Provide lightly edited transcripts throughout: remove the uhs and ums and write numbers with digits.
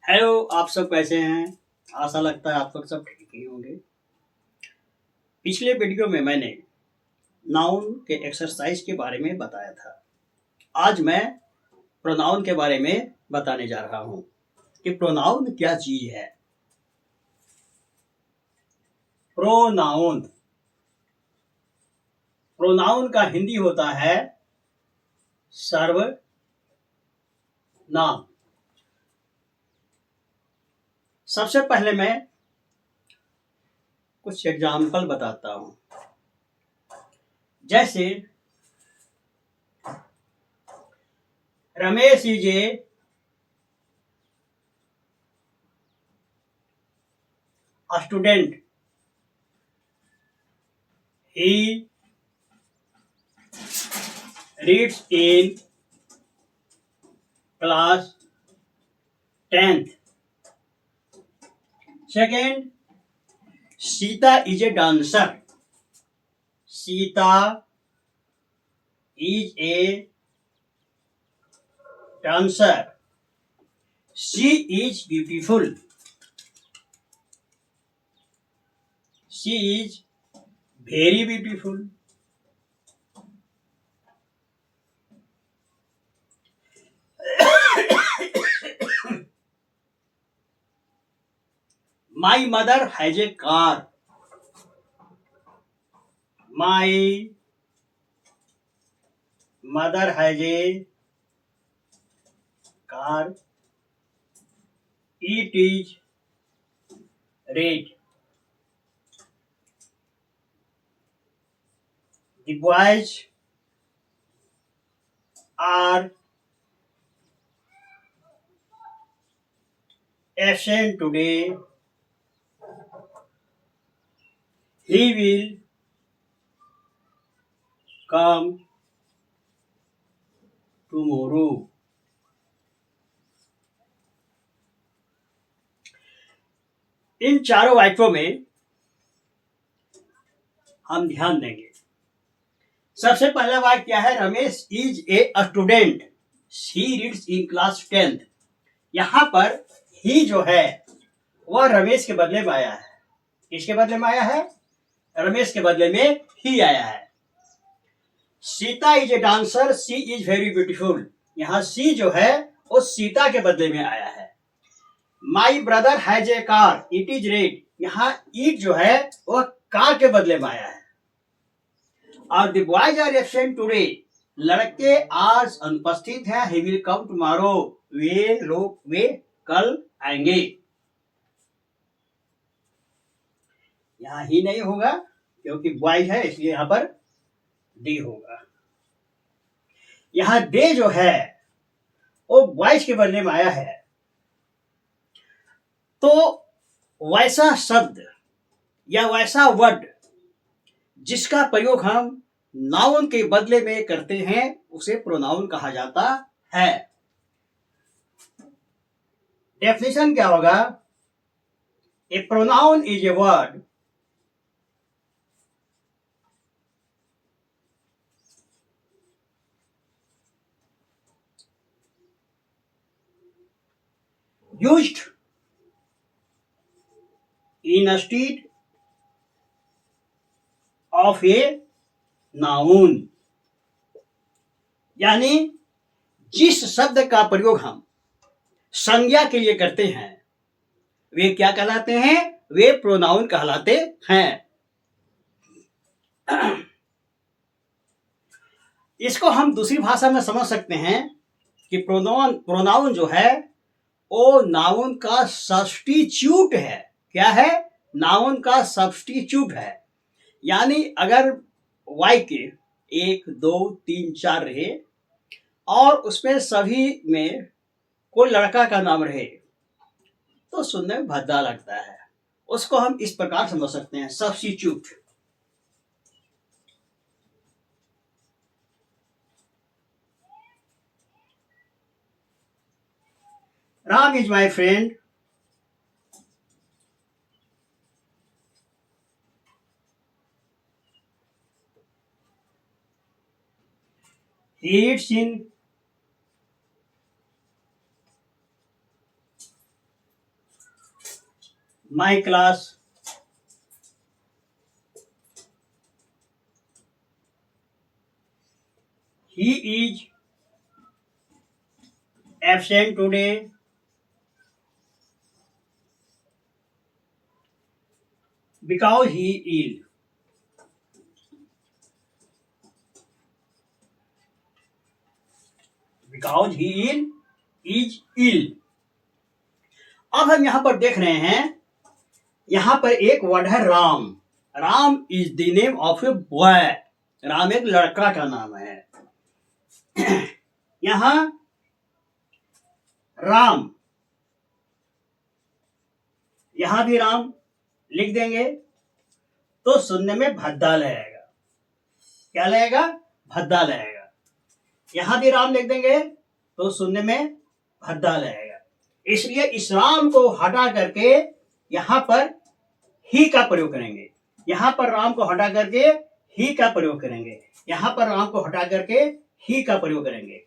Hello, आप सब कैसे हैं? आशा लगता है आप लोग सब ठीक ही होंगे। पिछले वीडियो में मैंने नाउन के एक्सरसाइज के बारे में बताया था। आज मैं प्रोनाउन के बारे में बताने जा रहा हूँ कि प्रोनाउन क्या चीज है। प्रोनाउन प्रोनाउन का हिंदी होता है सर्वनाम। सबसे पहले मैं कुछ एग्जाम्पल बताता हूँ। जैसे Ramesh is a student. He reads in class 10th। Second, Sita is a dancer. Sita is a dancer. She is beautiful. She is very beautiful. My mother has a car. My mother has a car. It is red. The boys are absent today. He will come tomorrow. इन चारों वाक्यों में हम ध्यान देंगे। सबसे पहला वाक्य क्या है? Ramesh is a student. He reads in class 10th। यहां पर ही जो है वह रमेश के बदले में आया है। किसके बदले में आया है? रमेश के बदले में ही आया है। Sita is a dancer. She is very beautiful. यहां सी जो है वो सीता के बदले में आया है। My brother has a car. It is red. यहां इट जो है वह कार के बदले में आया है। और the boys are absent today. लड़के आज अनुपस्थित हैं। He will come tomorrow. वे कल आएंगे। यहां ही नहीं होगा क्योंकि बॉयज है, इसलिए यहां पर डी होगा। यहां दे जो है वो बॉयज के बदले में आया है। तो वैसा शब्द या वैसा वर्ड जिसका प्रयोग हम नाउन के बदले में करते हैं उसे प्रोनाउन कहा जाता है। डेफिनेशन क्या होगा? A pronoun is a word used instead of a noun। यानी जिस शब्द का प्रयोग हम संज्ञा के लिए करते हैं वे क्या कहलाते हैं? वे प्रोनाउन कहलाते हैं। इसको हम दूसरी भाषा में समझ सकते हैं कि प्रोनाउन जो है वो नाउन का सब्स्टिट्यूट है। क्या है? नाउन का सब्स्टिट्यूट है। यानी अगर वाक्य 1 2 3 4 रहे और उसमें सभी में कोई लड़का का नाम रहे तो सुनने में भद्दा लगता है। उसको हम इस प्रकार समझ सकते हैं, substitute. Ram is my friend. He eats in my class, he is absent today because he ill. Because he ill is ill. अब हम यहां पर देख रहे हैं, यहां पर एक वर्ड है Ram. Ram is the name of a boy. Ram एक लड़का का नाम है. यहां राम, यहां भी राम लिख देंगे तो सुनने में भद्दा लगेगा. क्या लगेगा? भद्दा लगेगा. यहां भी राम लिख देंगे तो सुनने में भद्दा लगेगा. इसलिए इस राम को हटा करके यहां पर ही का प्रयोग करेंगे. यहां पर राम को हटा करके ही का प्रयोग करेंगे. यहां पर राम को हटा करके ही का प्रयोग करेंगे.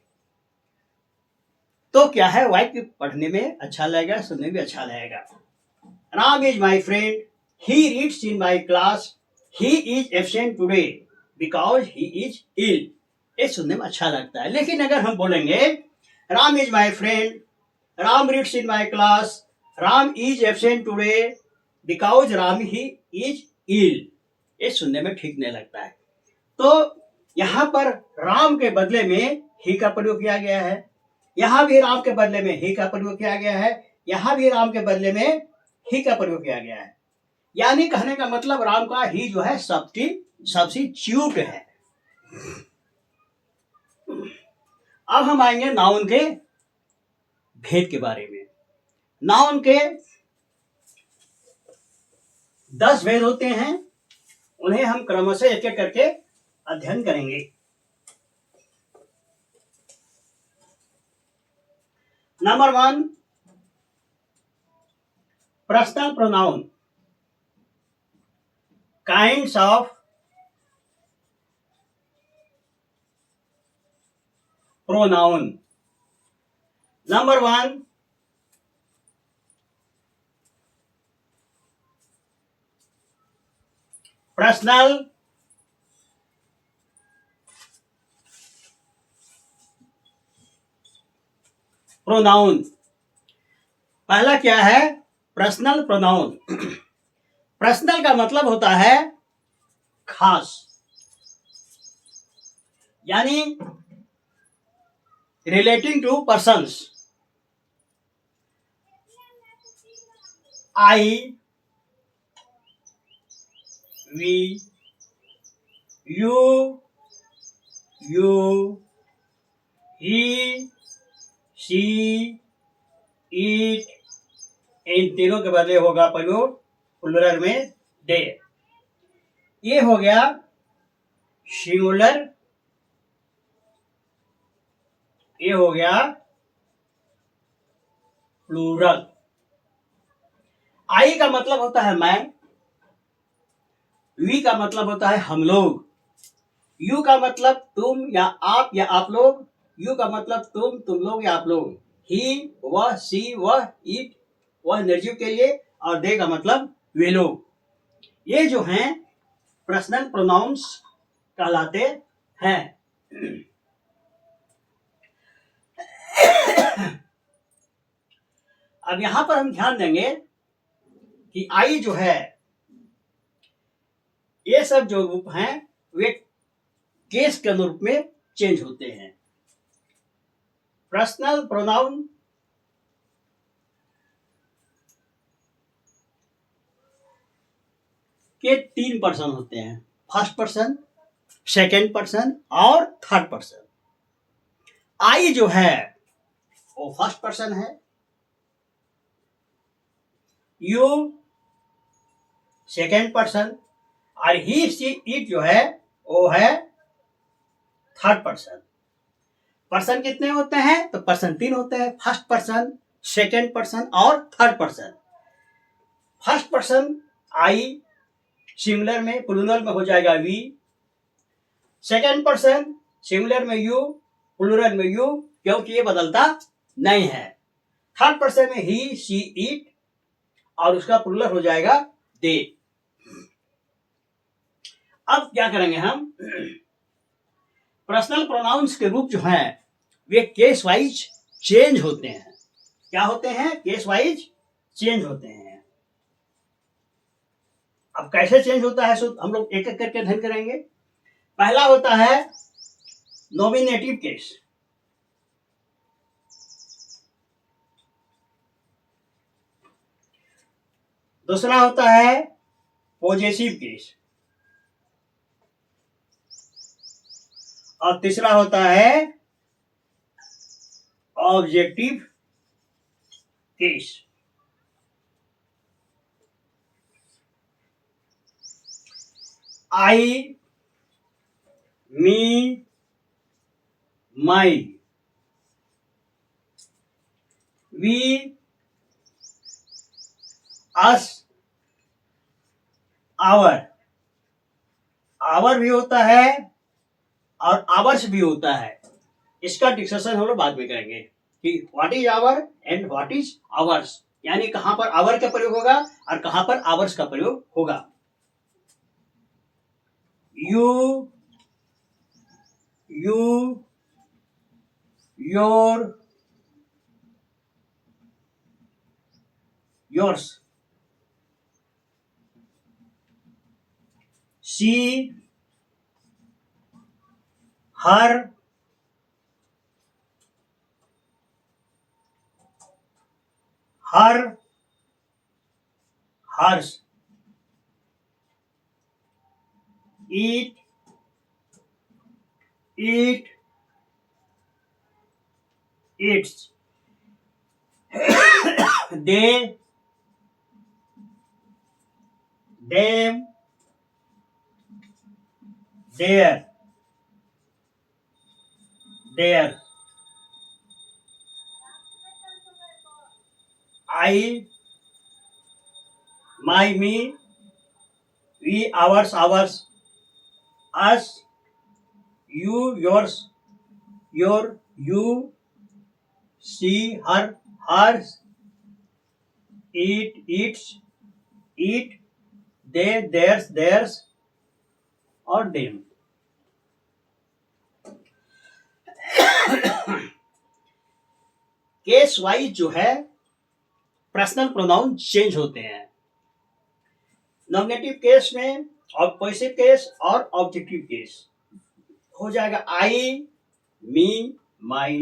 तो क्या है, वाक्य पढ़ने में अच्छा लगेगा, सुनने में भी अच्छा लगेगा. Ram is my friend, he reads in my class, he is absent today because he is ill. ये सुनने में अच्छा लगता है. लेकिन अगर हम बोलेंगे Ram is my friend, Ram reads in my class, Ram is absent today because Ram he is ill, ये सुनने में ठीक नहीं लगता है. तो यहां पर राम के बदले में ही का प्रयोग किया गया है. यहां भी राम के बदले में ही का प्रयोग किया गया है. यहां भी राम के बदले में ही का प्रयोग किया गया है. यानी कहने का मतलब राम का ही जो है सब्स्टिट्यूट है. अब हम आएंगे नाउन के भेद के बारे में. नाउन के 10 भेद होते हैं. उन्हें हम क्रमशः एक एक करके अध्ययन करेंगे. Number 1, personal pronoun. Kinds of pronoun. Number 1, personal pronoun. पहला क्या है? Personal pronoun. पर्सनल का मतलब होता है खास, यानी relating to persons. I, we, you, he, she, it. इन तीनों के बदले होगा प्रयोग प्लूरल में दे. ये हो गया सिंगुलर, ये हो गया प्लूरल. आई का मतलब होता है मैं. वी का मतलब होता है हम लोग. यू का मतलब तुम या आप या आप लोग. यू का मतलब तुम लोग या आप लोग. ही, वह, सी, वह, इट, वह निर्जीव के लिए. और दे का मतलब वे लोग. ये जो हैं पर्सनल प्रोनाउंस कहलाते हैं. अब यहां पर हम ध्यान देंगे कि आई जो है, ये सब जो रूप हैं वे केस के अनुरूप में चेंज होते हैं. पर्सनल प्रोनाउन के 3 पर्सन होते हैं. फर्स्ट पर्सन, सेकेंड पर्सन और थर्ड पर्सन. आई जो है वो फर्स्ट पर्सन है. You second person. और ही, सी, इट जो है वो है थर्ड पर्सन. पर्सन कितने होते हैं? तो पर्सन 3 होते हैं. फर्स्ट पर्सन, सेकेंड पर्सन और third person. First person I singular में, प्लूरल में हो जाएगा वी. सेकेंड पर्सन सिंगुलर में यू, प्लूरल में यू, क्योंकि ये बदलता नहीं है. थर्ड पर्सन में ही, शी, इट. और उसका प्लूरल हो जाएगा दे। अब क्या करेंगे हम, पर्सनल प्रोनाउंस के रूप जो हैं वे केस वाइज चेंज होते हैं। क्या होते हैं? केस वाइज चेंज होते हैं। अब कैसे चेंज होता है सो हम लोग एक एक करके अध्ययन करेंगे। पहला होता है नॉमिनेटिव केस। दूसरा होता है पॉजेसिव केस। और तीसरा होता है objective case. I, me, my, we, us, our. Our भी होता है और आवर्स भी होता है। इसका डिस्कशन हम लोग बाद में करेंगे कि what is our and what is ours, यानी कहां पर आवर का प्रयोग होगा और कहां पर आवर्स का प्रयोग होगा। You, your, yours, she, her, her, hers, it, it, its, they, them, their, their, I, my, me, we, ours, ours, us, you, yours, your, you, she, her, hers, it, its, it, they, theirs, theirs और them. Case wise जो है personal pronoun change होते हैं। Nominative case में और positive case और objective case हो जाएगा I, me, my,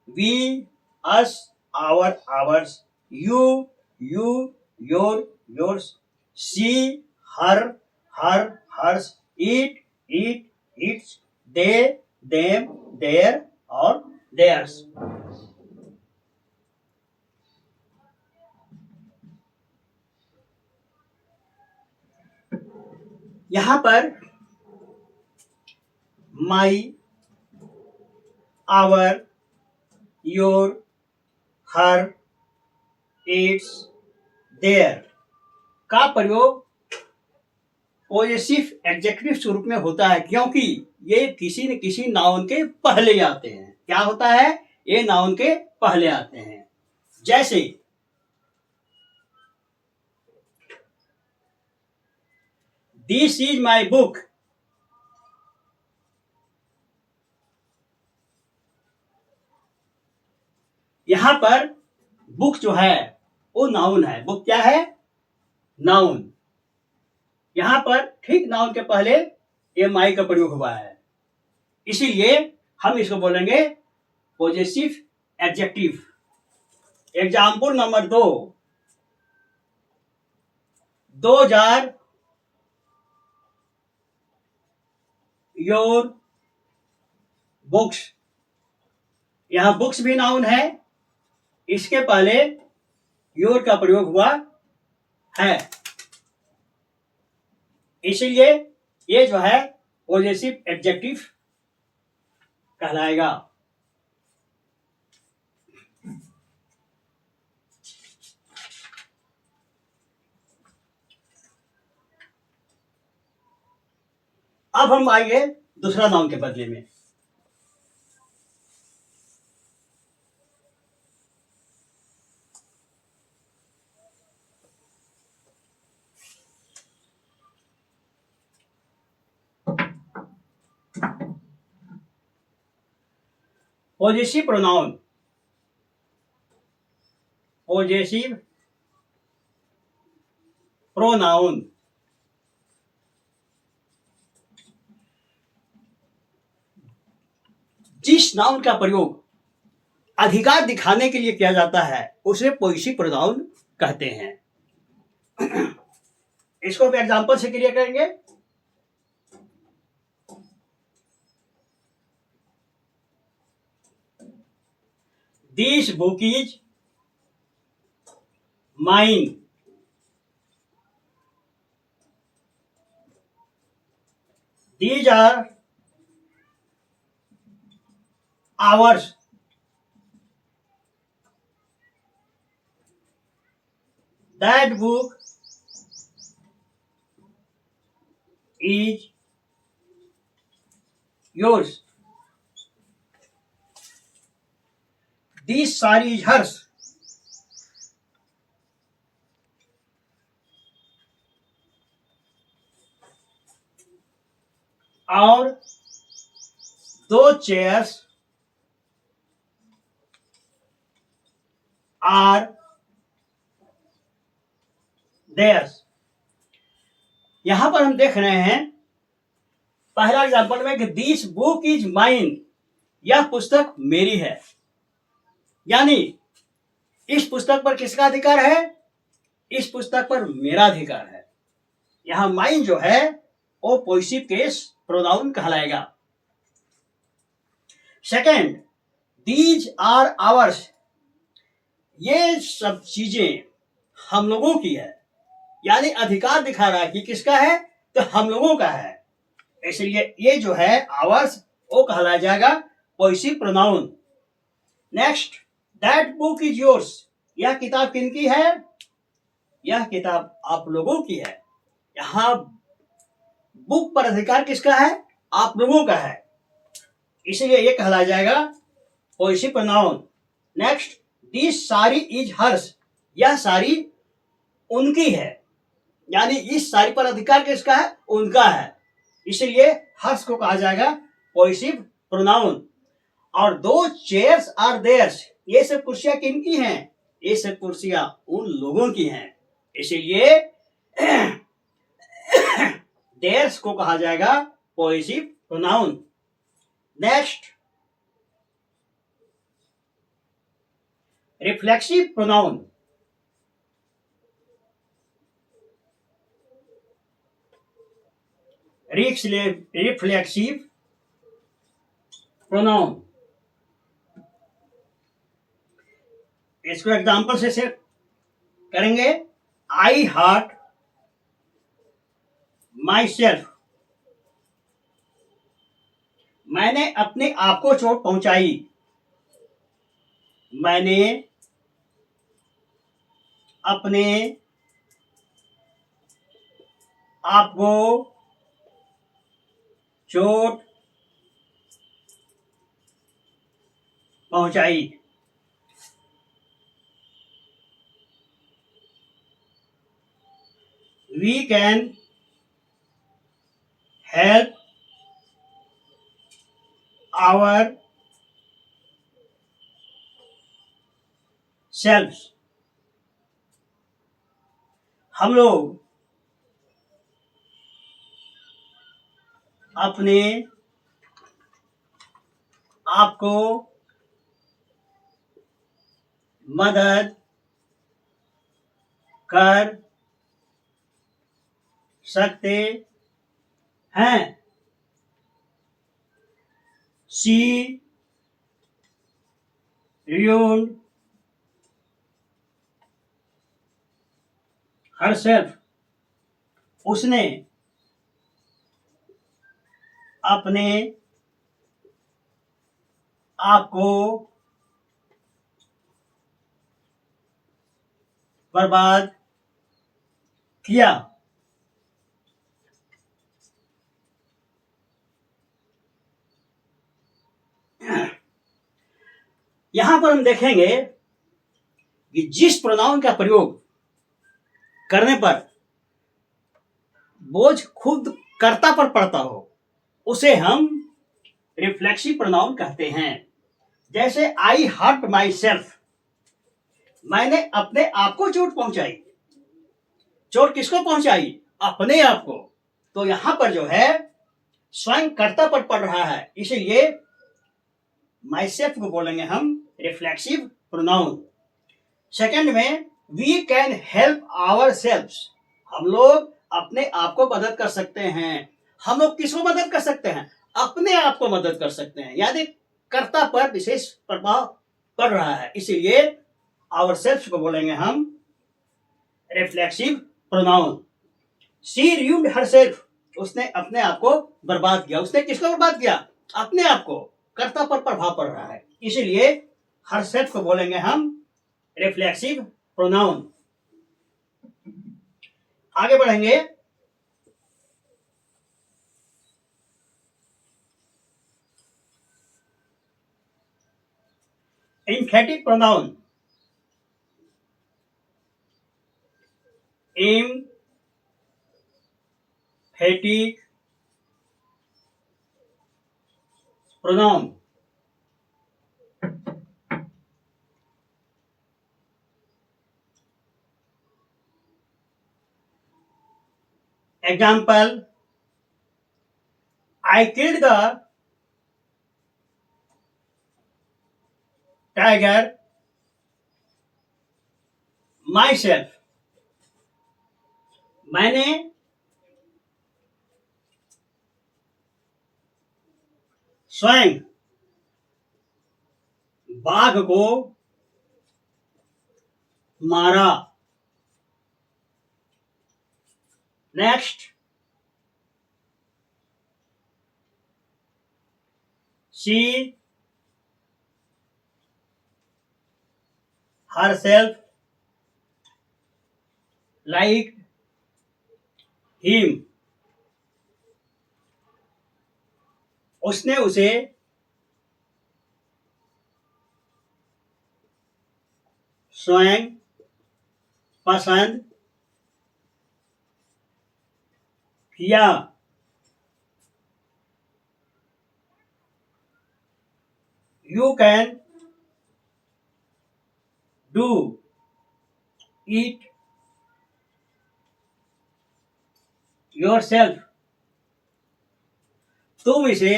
we, us, our, ours, you, your, yours, she, her, hers, it, its, they, them, their और देयर्स। यहां पर my, our, your, her, its, their का प्रयोग पॉजेसिव एडजेक्टिव स्वरूप में होता है, क्योंकि ये किसी न किसी नाउन के पहले आते हैं। क्या होता है? ये नाउन के पहले आते हैं। जैसे दिस इज माई बुक, यहां पर बुक जो है वो नाउन है। बुक क्या है? नाउन। यहां पर ठीक नाउन के पहले ये माई का प्रयोग हुआ है, इसीलिए हम इसको बोलेंगे possessive adjective. Example number 2, 2000 your books. यहां बुक्स भी नाउन है, इसके पहले योर का प्रयोग हुआ है, इसलिए ये जो है पॉजेसिव एडजेक्टिव कहलाएगा। अब हम आएंगे दूसरा नाउन के बदले में। Possessive pronoun, possessive pronoun. जिस नाउन का प्रयोग अधिकार दिखाने के लिए किया जाता है उसे पॉजेसिव प्रोनाउन कहते हैं। इसको भी एग्जांपल से क्लियर करेंगे। This book is mine, these are ours, that book is yours, this sari is hers. और दो चेयर्स आर देयर्स। यहां पर हम देख रहे हैं पहला एग्जांपल में कि दिस बुक इज माइन, यह पुस्तक मेरी है, यानी इस पुस्तक पर किसका अधिकार है? इस पुस्तक पर मेरा अधिकार है। यहां माइन जो है वो पॉजिटिव केस प्रोनाउन कहलाएगा। सेकंड, दीज आर आवर्स, ये सब चीजें हम लोगों की है, यानी अधिकार दिखा रहा है कि किसका है, तो हम लोगों का है। इसलिए ये जो है आवर्स वो कहलाया जाएगा positive pronoun. Next, that book is yours, यह किताब किनकी है? यह किताब आप लोगों की है। यहां बुक पर अधिकार किसका है? आप लोगों का है, इसलिए ये कहलाया जाएगा positive pronoun. Next, this sari is hers, यह साड़ी उनकी है, यानी इस साड़ी पर अधिकार किसका है? उनका है, इसलिए हर्ष को कहा जाएगा पॉजिटिव प्रोनाउन। और दो चेयर्स आर देयर्स, ये सब कुर्सियां किनकी हैं? ये सब कुर्सियां उन लोगों की हैं, इसीलिए देयर्स को कहा जाएगा positive pronoun. Next, reflexive pronoun. Reflexive pronoun, इसको एग्जांपल से करेंगे। आई हर्ट माई सेल्फ, मैंने अपने आप को चोट पहुंचाई। मैंने अपने आप को चोट पहुंचाई। We can help our selfs, हम लोग अपने आप को मदद कर सकते हैं। शी ruined herself, उसने अपने आप को बर्बाद किया। यहां पर हम देखेंगे कि जिस प्रोनाउन का प्रयोग करने पर बोझ खुद कर्ता पर पड़ता हो उसे हम रिफ्लेक्सिव प्रोनाउन कहते हैं। जैसे आई हर्ट माई सेल्फ, मैंने अपने आप को चोट पहुंचाई। चोट किसको पहुंचाई? अपने आप को। तो यहां पर जो है स्वयं कर्ता पर पड़ रहा है, इसीलिए माई सेल्फ को बोलेंगे हम रिफ्लेक्सिव प्रोनाउन। सेकंड में we can help our self, हम लोग अपने आप को मदद कर सकते हैं। हम लोग किसको मदद कर सकते हैं? अपने आप को मदद कर सकते हैं, यानी कर्ता पर विशेष प्रभाव पड़ रहा है, इसीलिए आवर सेल्फ को बोलेंगे हम reflexive pronoun. She ruined herself, उसने अपने आप को बर्बाद किया। उसने किसको बर्बाद किया? अपने आप को। कर्ता पर प्रभाव पड़ रहा है, इसीलिए हरसेल्फ को बोलेंगे हम रिफ्लेक्सिव प्रोनाउन। आगे बढ़ेंगे। Emphatic pronoun. Emphatic pronoun. Example, I killed the tiger myself, मैंने स्वयं बाघ को मारा। Next, she herself liked him, उसने उसे स्वयं पसंद किया। You can do it yourself, तुम इसे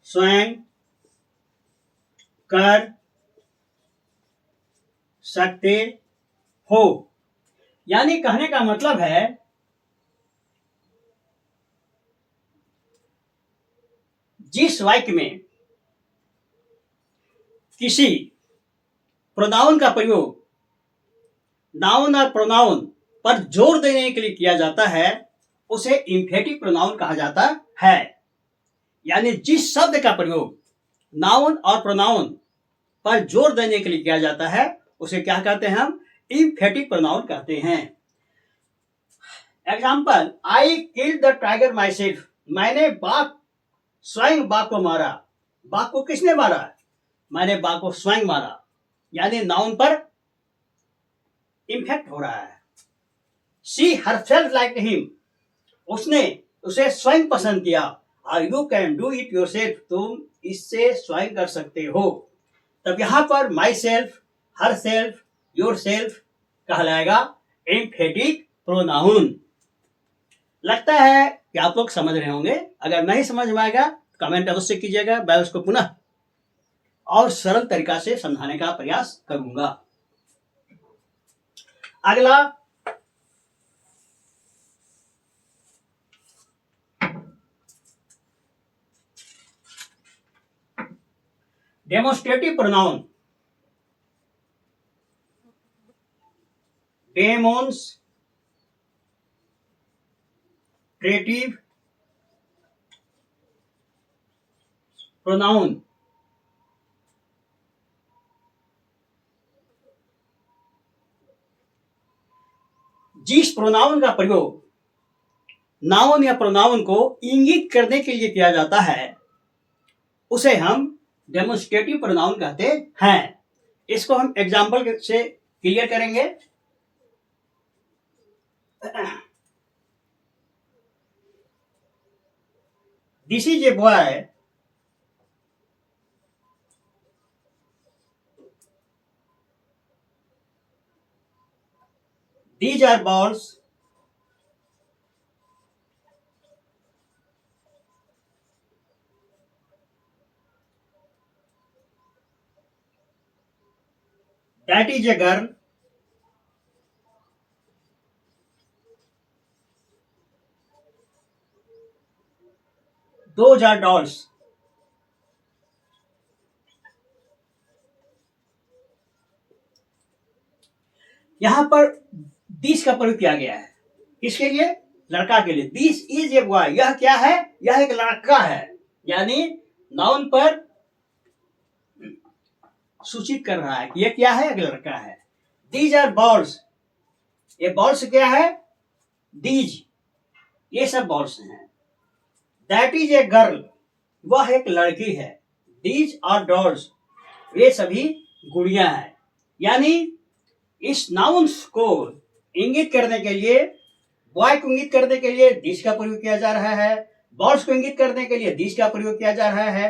स्वयं कर सकते हो। यानी कहने का मतलब है जिस वाक्य में किसी प्रोनाउन का प्रयोग नाउन और प्रोनाउन पर जोर देने के लिए किया जाता है उसे एम्फेटिक प्रोनाउन कहा जाता है। यानी जिस शब्द का प्रयोग नाउन और प्रोनाउन पर जोर देने के लिए किया जाता है उसे क्या कहते हैं? हम एम्फेटिक प्रोनाउन कहते हैं। Example, I killed the tiger my self, मैंने स्वयं बाघ को मारा। बाघ को किसने मारा? मैंने बाघ को स्वयं मारा, यानी नाउन पर इम्फेक्ट हो रहा है। शी हरसेल्फ लाइक्ड हिम, उसने उसे स्वयं पसंद किया। You can do it yourself, तुम इससे स्वयं कर सकते हो। तब यहां पर my self, her self, your self कहलाएगा एम्फेटिक प्रोनाउन। लगता है कि आप लोग समझ रहे होंगे। अगर नहीं समझ में आएगा तो कमेंट अवश्य कीजिएगा, मैं उसको पुनः और सरल तरीका से समझाने का प्रयास करूंगा। अगला, डेमोन्स्ट्रेटिव प्रोनाउन। डेमोन्स्ट्रेटिव प्रोनाउन जिस प्रोनाउन का प्रयोग नाउन या प्रोनाउन को इंगित करने के लिए किया जाता है उसे हम डेमोन्स्ट्रेटिव प्रोनाउन कहते हैं। इसको हम एग्जाम्पल से क्लियर करेंगे। This is a boy These are balls that is a girl. Those are dolls. यहां पर दिस का प्रयोग किया गया है किसके लिए? लड़का के लिए। दिस इज ए बॉय, यह क्या है? यह एक लड़का है। यानी नाउन पर सूचित कर रहा है कि यह क्या है? एक लड़का है। दीज आर बॉल्स, ये बॉल्स क्या है? दीज, ये सब बॉल्स हैं। दैट इज ए गर्ल, वह एक लड़की है। दीज आर डॉल्स, ये सभी गुड़िया हैं। यानी इस नाउन्स को इंगित करने के लिए, बॉय को इंगित करने के लिए दिस का प्रयोग किया जा रहा है, बॉल्स को इंगित करने के लिए दिस का प्रयोग किया जा रहा है,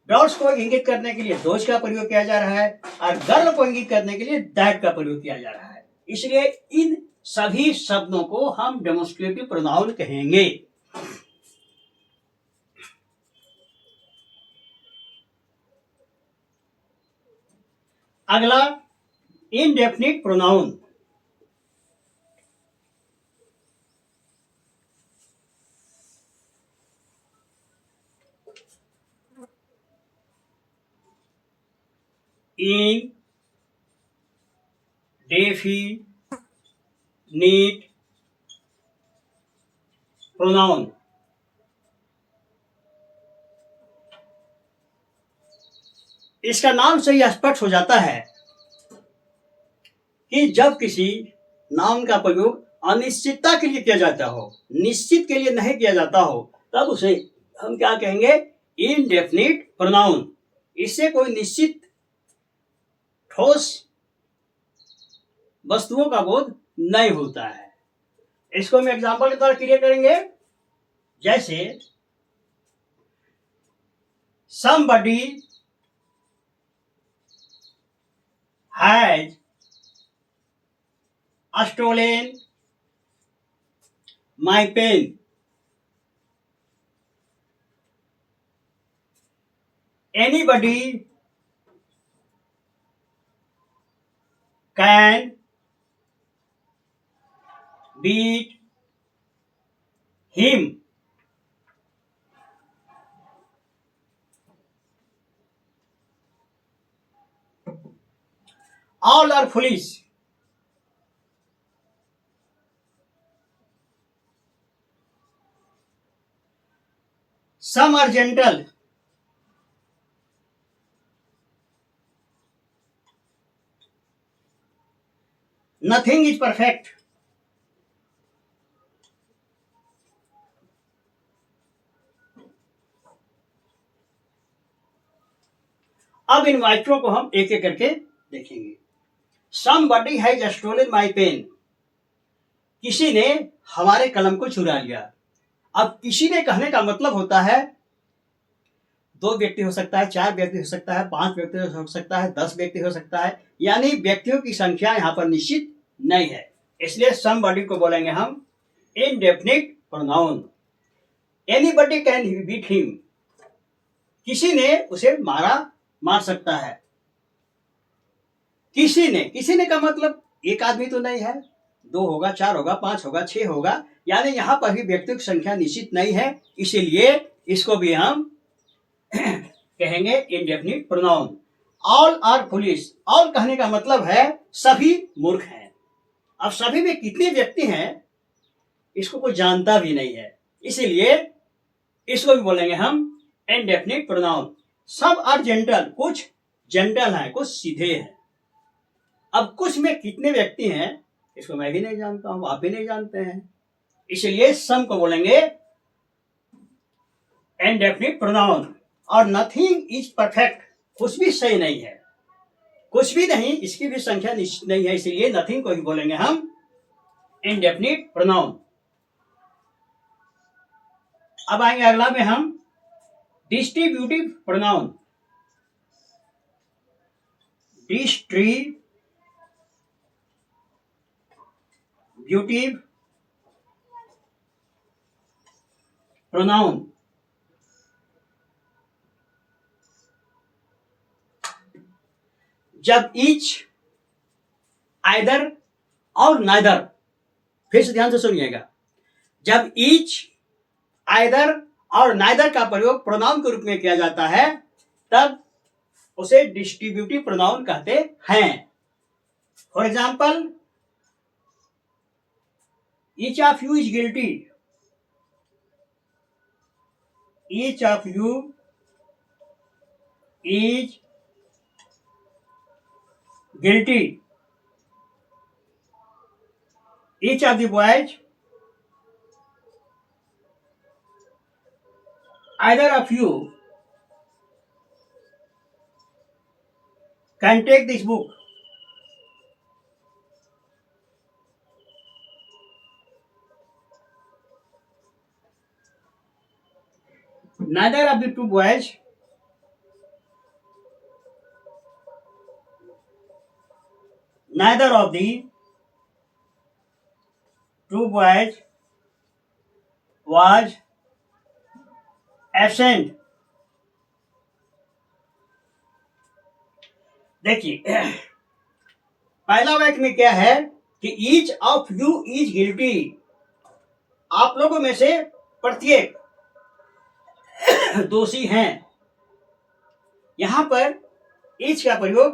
डॉल्स को इंगित करने के लिए दोज का प्रयोग किया जा रहा है, और गर्ल को इंगित करने के लिए दैट का प्रयोग किया जा रहा है। इसलिए इन सभी शब्दों को हम डेमोन्स्ट्रेटिव प्रोनाउन कहेंगे। अगला इनडेफिनिट प्रोनाउन। इन डेफिनिट प्रोनाउन, इसका नाम से यह स्पष्ट हो जाता है कि जब किसी नाउन का प्रयोग अनिश्चितता के लिए किया जाता हो, निश्चित के लिए नहीं किया जाता हो, तब उसे हम क्या कहेंगे? Indefinite pronoun. इससे कोई निश्चित ठोस वस्तुओं का बोध नहीं होता है। इसको हम एग्जाम्पल के द्वारा क्लियर करेंगे। जैसे somebody has stolen my pen. Anybody can beat him. All are foolish. Some are gentle. Nothing is perfect. अब इन वाक्यों को हम एक एक करके देखेंगे। Somebody has stolen my pen. किसी ने हमारे कलम को चुरा लिया। अब किसी ने कहने का मतलब होता है 2 व्यक्ति हो सकता है, 4 व्यक्ति हो सकता है, 5 व्यक्ति हो सकता है, 10 व्यक्ति हो सकता है। यानी व्यक्तियों की संख्या यहाँ पर निश्चित नहीं है। इसलिए somebody को बोलेंगे हम indefinite pronoun. Anybody can beat him. किसी ने उसे मार सकता है। किसी ने का मतलब एक आदमी तो नहीं है, 2 होगा, 4 होगा, 5 होगा, 6 होगा। यानी यहां पर भी व्यक्तियों की संख्या निश्चित नहीं है। इसीलिए इसको भी हम कहेंगे indefinite pronoun. All are foolish, all कहने का मतलब है सभी मूर्ख हैं। अब सभी में कितने व्यक्ति हैं इसको कोई जानता भी नहीं है, इसीलिए इसको भी बोलेंगे हम इनडेफिनिट प्रोनाउन। सब आर जेंटल, कुछ जेंटल हैं, कुछ सीधे हैं। अब कुछ में कितने व्यक्ति हैं इसको मैं भी नहीं जानता हूं, आप भी नहीं जानते हैं, इसलिए सम को बोलेंगे इनडेफिनिट प्रोनाउन। और नथिंग इज परफेक्ट, कुछ भी सही नहीं है, कुछ भी नहीं, इसकी भी संख्या निश्चित नहीं है, इसलिए नथिंग को ही बोलेंगे हम इनडेफिनिट प्रोनाउन। अब आएंगे अगला में हम डिस्ट्रीब्यूटिव प्रोनाउन। Distributive pronoun. जब ईच, आइदर और नाइदर, फिर से ध्यान से सुनिएगा, जब ईच, आइदर और नाइदर का प्रयोग प्रोनाउन के रूप में किया जाता है तब उसे डिस्ट्रीब्यूटिव प्रोनाउन कहते हैं। For example, each of you is guilty, each of you is guilty, each of the boys, either of you can take this book. Neither of the two boys was absent. देखिए, पहला वाक्य में क्या है कि each of you is guilty, आप लोगों में से प्रत्येक दोषी हैं। यहां पर ईच का प्रयोग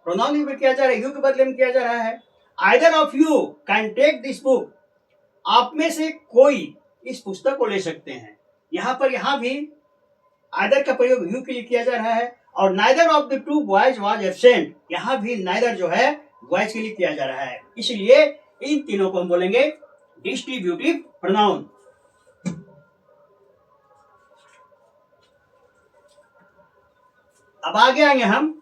प्रोनाउन में किया जा रहा है, यू के बदले में किया जा रहा है। Either of you can take this book, आप में से कोई इस पुस्तक को ले सकते हैं। यहां पर यहां भी आइदर का प्रयोग यू के लिए किया जा रहा है। और neither of the two boys was absent, यहां भी नाइदर जो है बॉयज के लिए किया जा रहा है, इसलिए इन तीनों को हम बोलेंगे डिस्ट्रीब्यूटिव प्रोनाउन। अब आगे आएंगे हम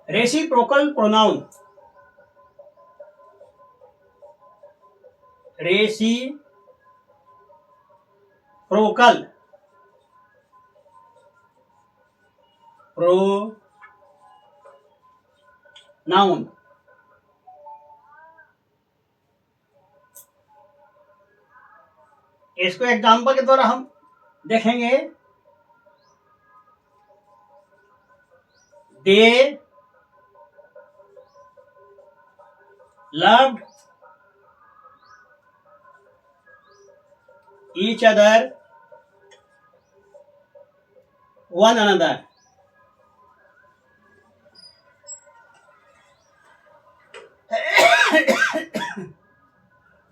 रेसिप्रोकल प्रोनाउन। रेसिप्रोकल प्रोनाउन, इसको एग्जाम्पल के द्वारा हम देखेंगे। They loved each other, one another.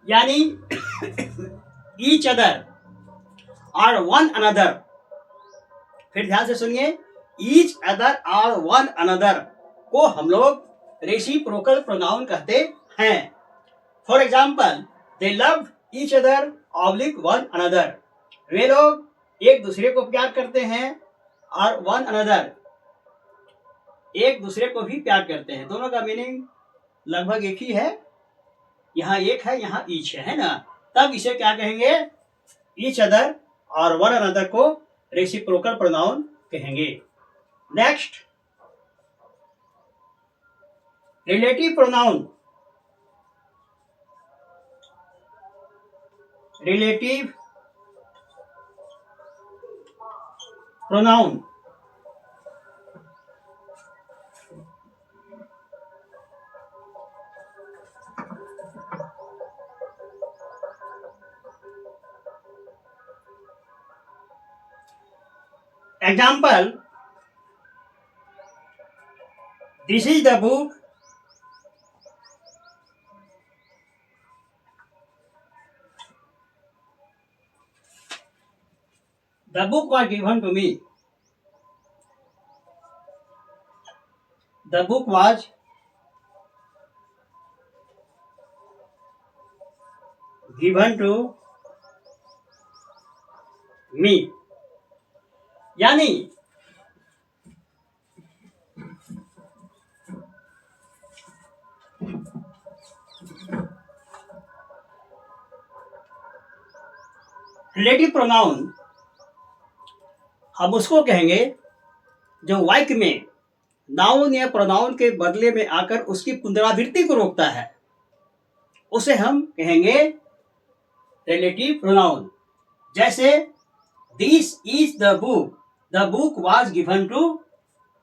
यानी ईच अदर और वन अनदर, फिर ध्यान से सुनिए, ईच अदर और वन अनदर को हम लोग रेसिप्रोकल प्रोनाउन कहते हैं। For example, they loved each other oblique one another, वे लोग एक दूसरे को प्यार करते हैं और वन अनदर एक दूसरे को भी प्यार करते हैं। दोनों का मीनिंग लगभग एक ही है, यहाँ एक है यहाँ ईच है ना, तब इसे क्या कहेंगे, ईच अदर और वन अनदर को रेसिप्रोकल प्रोनाउन कहेंगे। Next, relative pronoun. Relative pronoun example, this is the book the book was given to me, the book was given to me। यानी रिलेटिव प्रोनाउन हम उसको कहेंगे जो वाक्य में नाउन या प्रोनाउन के बदले में आकर उसकी पुनरावृत्ति को रोकता है उसे हम कहेंगे रिलेटिव प्रोनाउन। जैसे this is the book was given to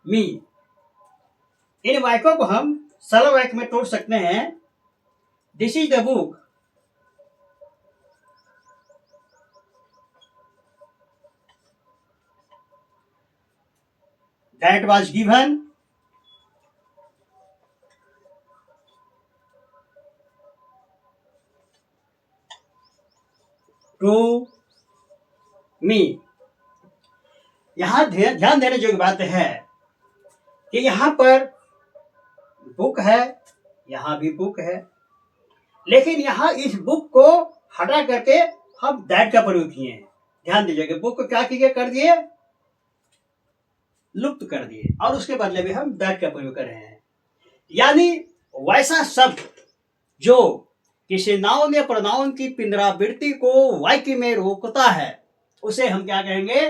me. इन वाक्यों को हम सरल वाक्य में तोड़ सकते हैं। This is the book that was given to me। यहां ध्यान देने योग्य बात है कि यहां पर बुक है, यहां भी बुक है, लेकिन यहां इस बुक को हटा करके हम दैट का प्रयोग किए हैं। ध्यान दीजिएगा, बुक को क्या किए कर दिए, लुप्त कर दिए और उसके बदले में हम दैट का प्रयोग कर रहे हैं। यानी वैसा शब्द जो किसी नाउन या प्रोनाउन की पुनरावृत्ति को वाक्य में रोकता है उसे हम क्या कहेंगे,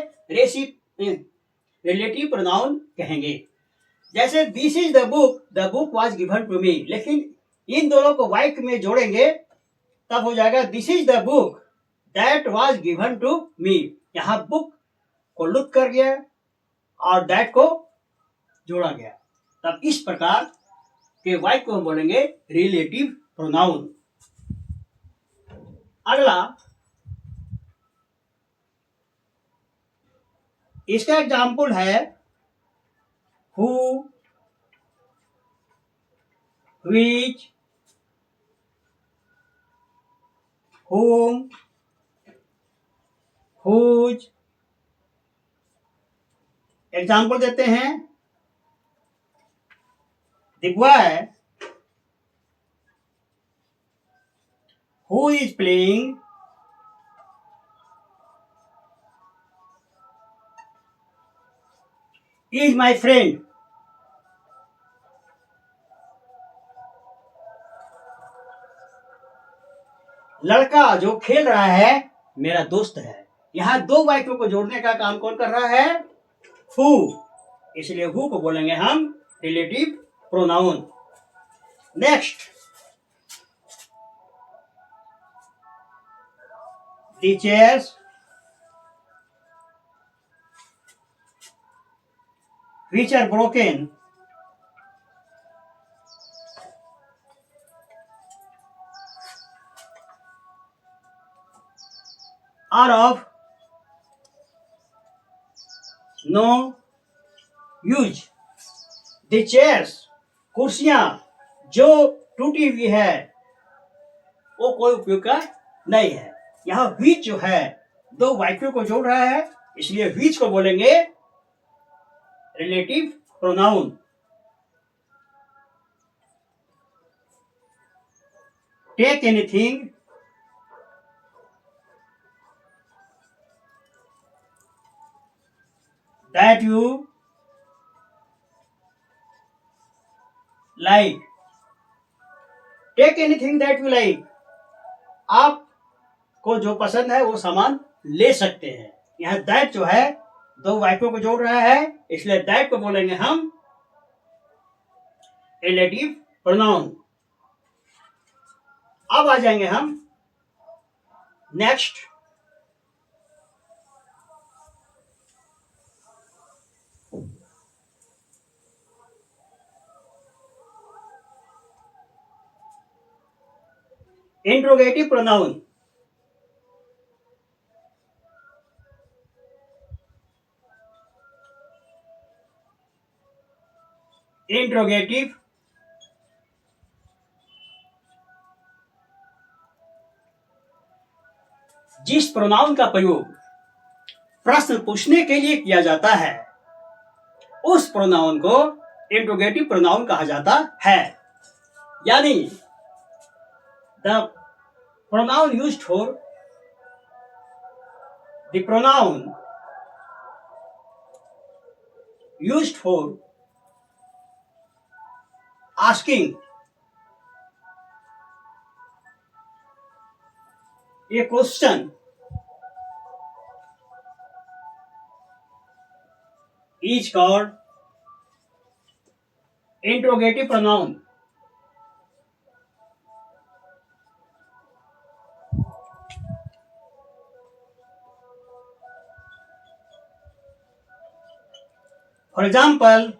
रिलेटिव प्रोनाउन कहेंगे। जैसे this is the book was given to me, लेकिन इन दोनों को वाक्य में जोड़ेंगे तब हो जाएगा this is the book that was given to me. यहां बुक को लुप्त कर गया और दैट को जोड़ा गया, तब इस प्रकार के वाक्य को हम बोलेंगे रिलेटिव प्रोनाउन। अगला इसका एग्जाम्पल है who, which, whom, whose। Example देते हैं, the boy who is playing is my friend। लड़का जो खेल रहा है मेरा दोस्त है। यहां दो वाक्यों को जोड़ने का काम कौन कर रहा है, हु, इसलिए हु को बोलेंगे हम relative pronoun. Next, the chairs which are broken are of no use। the chairs, कुर्सियां जो टूटी हुई है वो कोई उपयोग का नहीं है। यहां which जो है दो वाक्यों को जोड़ रहा है, इसलिए which को बोलेंगे relative pronoun. Take anything that you like. Take anything that you like, आपको जो पसंद है वो सामान ले सकते हैं। यहां दैट जो है दो वाक्यों को जोड़ रहा है, इसलिए दैट को बोलेंगे हम रिलेटिव प्रोनाउन। अब आ जाएंगे हम नेक्स्ट, इंट्रोगेटिव प्रोनाउन। इंट्रोगेटिव जिस प्रोनाउन का प्रयोग प्रश्न पूछने के लिए किया जाता है उस प्रोनाउन को इंट्रोगेटिव प्रोनाउन कहा जाता है। यानी the pronoun used for the pronoun used for asking a question is called interrogative pronoun. For example,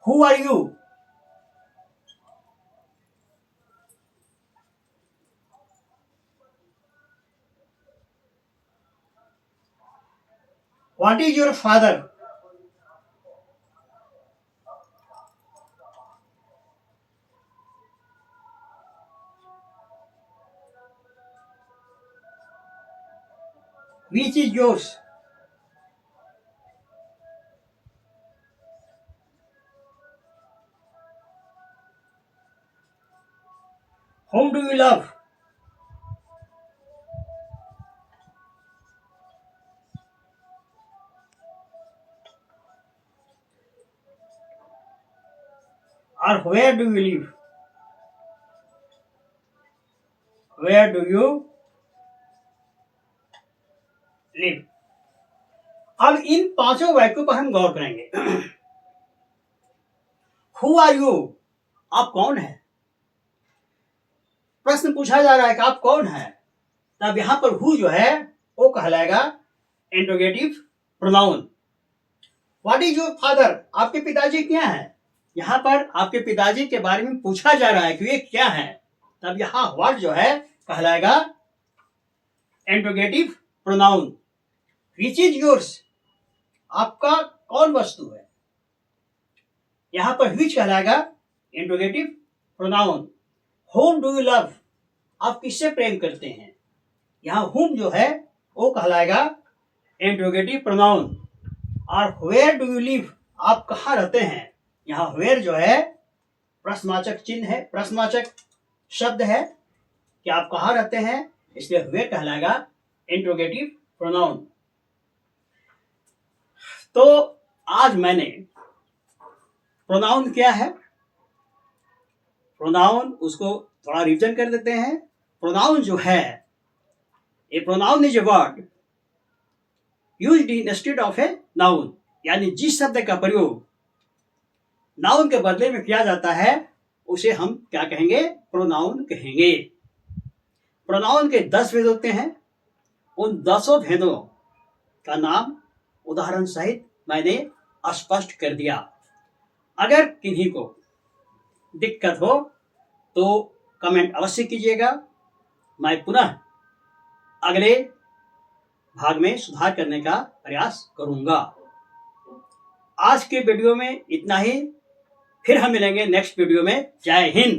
who are you? What is your father? Which is yours? Whom do you love? Or where do you live? Where do you live? अब इन पांचों वाक्यों पर हम गौर करेंगे। Who are you? आप कौन हैं? प्रश्न पूछा जा रहा है कि आप कौन हैं, तब यहां पर हु जो है वो कहलाएगा interrogative pronoun. What is your father? आपके पिताजी क्या हैं? यहां पर आपके पिताजी के बारे में पूछा जा रहा है कि ये क्या है, तब यहां व्हाट जो है कहलाएगा interrogative pronoun. Which is yours? आपका कौन वस्तु है, यहां पर विच कहलाएगा interrogative pronoun. Home do you love? आप किससे प्रेम करते हैं, यहां हुम जो है वो कहलाएगा इंट्रोगेटिव प्रोनाउन। और वेयर डू यू लिव? आप कहाँ रहते हैं, यहां वेयर जो है प्रश्नवाचक चिन्ह है, प्रश्नवाचक शब्द है कि आप कहाँ रहते हैं, इसलिए वेयर कहलाएगा इंट्रोगेटिव प्रोनाउन। तो आज मैंने प्रोनाउन क्या है, प्रोनाउन उसको थोड़ा रिविजन कर देते हैं। प्रोनाउन जो है, a pronoun is a word used instead of a noun, यानी जिस शब्द का प्रयोग नाउन के बदले में किया जाता है उसे हम क्या कहेंगे, प्रोनाउन कहेंगे। प्रोनाउन के 10 भेद होते हैं, उन 10 भेदों का नाम उदाहरण सहित मैंने स्पष्ट कर दिया। अगर किन्हीं को दिक्कत हो तो कमेंट अवश्य कीजिएगा, मैं पुनः अगले भाग में सुधार करने का प्रयास करूंगा। आज के वीडियो में इतना ही, फिर हम मिलेंगे नेक्स्ट वीडियो में। जय हिंद।